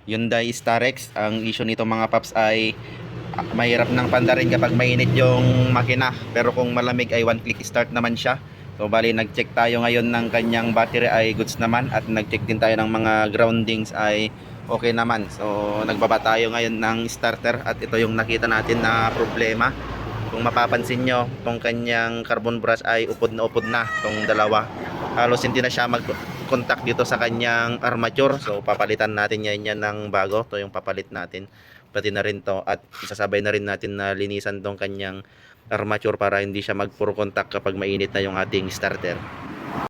Hyundai Starex. Ang issue nito mga paps ay mahirap ng pandarin kapag mainit yung makina, pero kung malamig ay one click start naman siya. So bali nag-check tayo ngayon ng kanyang battery ay goods naman, at nag-check din tayo ng mga groundings ay okay naman. So nagbaba tayo ngayon ng starter, at ito yung nakita natin na problema. Kung mapapansin nyo, itong kanyang carbon brush ay upod na itong dalawa. Halos hindi na siya mag-contact dito sa kanyang armature. So papalitan natin yan ng bago. Ito yung papalit natin, pati na rin to, at isasabay na rin natin na linisan tong kanyang armature para hindi siya mag puro contact kapag mainit na yung ating starter.